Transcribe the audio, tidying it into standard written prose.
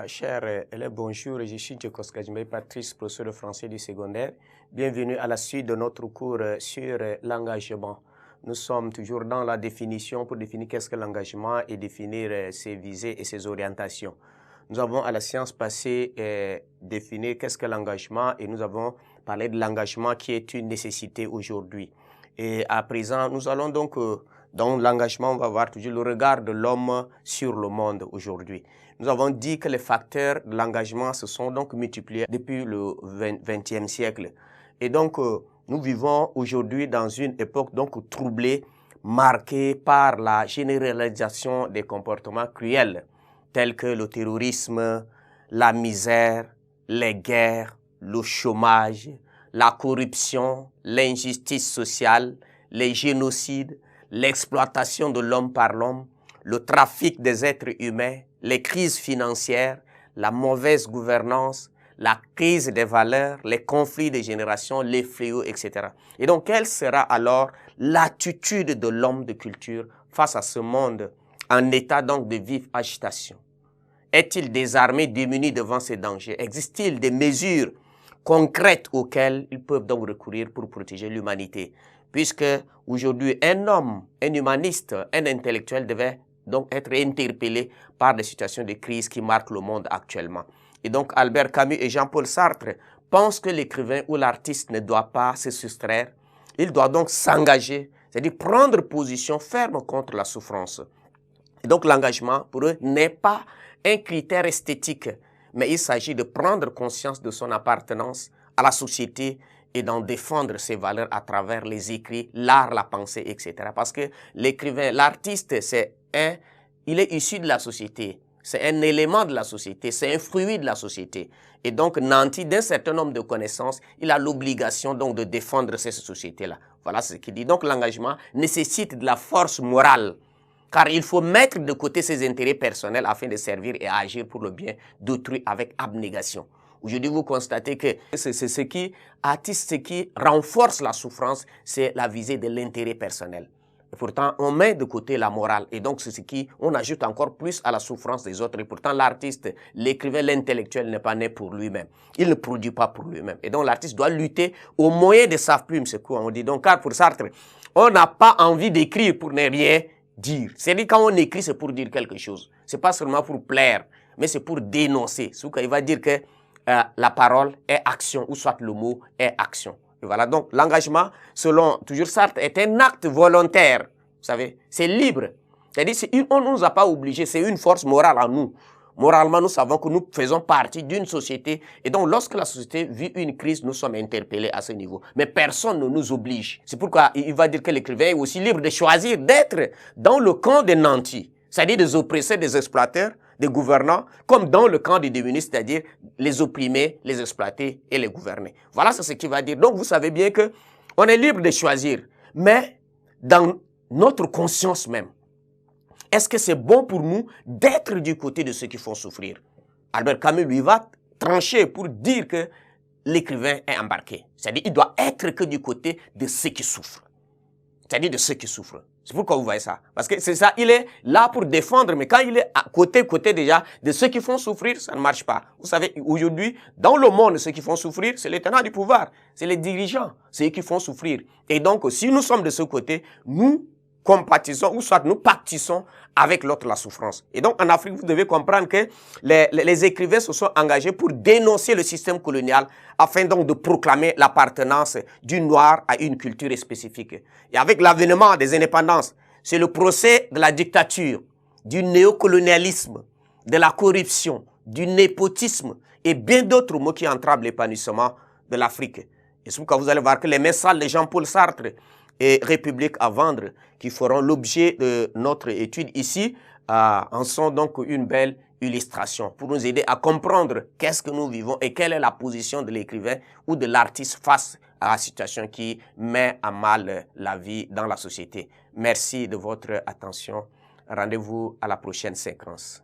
Chers élèves, bonjour, je suis Djekoskajimé Patrice, professeur de français du secondaire. Bienvenue à la suite de notre cours sur l'engagement. Nous sommes toujours dans la définition pour définir qu'est-ce que l'engagement et définir ses visées et ses orientations. Nous avons à la séance passée défini qu'est-ce que l'engagement et nous avons parlé de l'engagement qui est une nécessité aujourd'hui. Et à présent, nous allons donc, dans l'engagement, on va voir toujours le regard de l'homme sur le monde aujourd'hui. Nous avons dit que les facteurs de l'engagement se sont donc multipliés depuis le XXe siècle. Et donc, nous vivons aujourd'hui dans une époque donc troublée, marquée par la généralisation des comportements cruels, tels que le terrorisme, la misère, les guerres, le chômage, la corruption, l'injustice sociale, les génocides, l'exploitation de l'homme par l'homme, le trafic des êtres humains, les crises financières, la mauvaise gouvernance, la crise des valeurs, les conflits de génération, les fléaux, etc. Et donc, quelle sera alors l'attitude de l'homme de culture face à ce monde en état donc de vive agitation? Est-il désarmé, démuni devant ces dangers? Existe-t-il des mesures concrètes auxquelles ils peuvent donc recourir pour protéger l'humanité? Puisque aujourd'hui, un homme, un humaniste, un intellectuel devait donc être interpellé par des situations de crise qui marquent le monde actuellement. Et donc Albert Camus et Jean-Paul Sartre pensent que l'écrivain ou l'artiste ne doit pas se soustraire. Il doit donc s'engager, c'est-à-dire prendre position ferme contre la souffrance. Et donc l'engagement, pour eux, n'est pas un critère esthétique, mais il s'agit de prendre conscience de son appartenance à la société et d'en défendre ses valeurs à travers les écrits, l'art, la pensée, etc. Parce que l'écrivain, l'artiste, il est issu de la société. C'est un élément de la société, c'est un fruit de la société. Et donc, nanti d'un certain nombre de connaissances, il a l'obligation donc de défendre cette société-là. Voilà ce qu'il dit. Donc, l'engagement nécessite de la force morale, car il faut mettre de côté ses intérêts personnels afin de servir et agir pour le bien d'autrui avec abnégation. Aujourd'hui, vous constatez que c'est ce qui attise, ce qui renforce la souffrance, c'est la visée de l'intérêt personnel. Et pourtant, on met de côté la morale et donc c'est ce qui, on ajoute encore plus à la souffrance des autres. Et pourtant, l'artiste, l'écrivain, l'intellectuel n'est pas né pour lui-même. Il ne produit pas pour lui-même. Et donc, l'artiste doit lutter au moyen de sa plume, c'est quoi on dit. Donc, car pour Sartre, on n'a pas envie d'écrire pour ne rien dire. C'est-à-dire quand on écrit, c'est pour dire quelque chose. C'est pas seulement pour plaire, mais c'est pour dénoncer. Il va dire que la parole est action, ou soit le mot est action. Et voilà, donc l'engagement, selon toujours Sartre, est un acte volontaire. Vous savez, c'est libre. C'est-à-dire, on ne nous a pas obligés, c'est une force morale en nous. Moralement, nous savons que nous faisons partie d'une société. Et donc, lorsque la société vit une crise, nous sommes interpellés à ce niveau. Mais personne ne nous oblige. C'est pourquoi il va dire que l'écrivain est aussi libre de choisir d'être dans le camp des nantis, c'est-à-dire des oppresseurs, des exploiteurs, des gouvernants, comme dans le camp des démunis, c'est-à-dire les opprimés, les exploités et les gouvernés. Voilà ce qu'il va dire. Donc, vous savez bien que on est libre de choisir, mais dans notre conscience même, est-ce que c'est bon pour nous d'être du côté de ceux qui font souffrir? Albert Camus, lui, va trancher pour dire que l'écrivain est embarqué. C'est-à-dire qu'il doit être que du côté de ceux qui souffrent. C'est-à-dire de ceux qui souffrent. C'est pourquoi vous voyez ça. Parce que c'est ça, il est là pour défendre, mais quand il est à côté déjà de ceux qui font souffrir, ça ne marche pas. Vous savez, aujourd'hui, dans le monde, ceux qui font souffrir, c'est les tenants du pouvoir, c'est les dirigeants, c'est eux qui font souffrir. Et donc, si nous sommes de ce côté, nous compatissons, ou soit nous pactissons avec l'autre la souffrance. Et donc, en Afrique, vous devez comprendre que les écrivains se sont engagés pour dénoncer le système colonial afin donc de proclamer l'appartenance du noir à une culture spécifique. Et avec l'avènement des indépendances, c'est le procès de la dictature, du néocolonialisme, de la corruption, du népotisme et bien d'autres mots qui entravent l'épanouissement de l'Afrique. Et c'est pourquoi vous allez voir que les messages de Jean-Paul Sartre et République à vendre, qui feront l'objet de notre étude ici, en sont donc une belle illustration pour nous aider à comprendre qu'est-ce que nous vivons et quelle est la position de l'écrivain ou de l'artiste face à la situation qui met à mal la vie dans la société. Merci de votre attention. Rendez-vous à la prochaine séquence.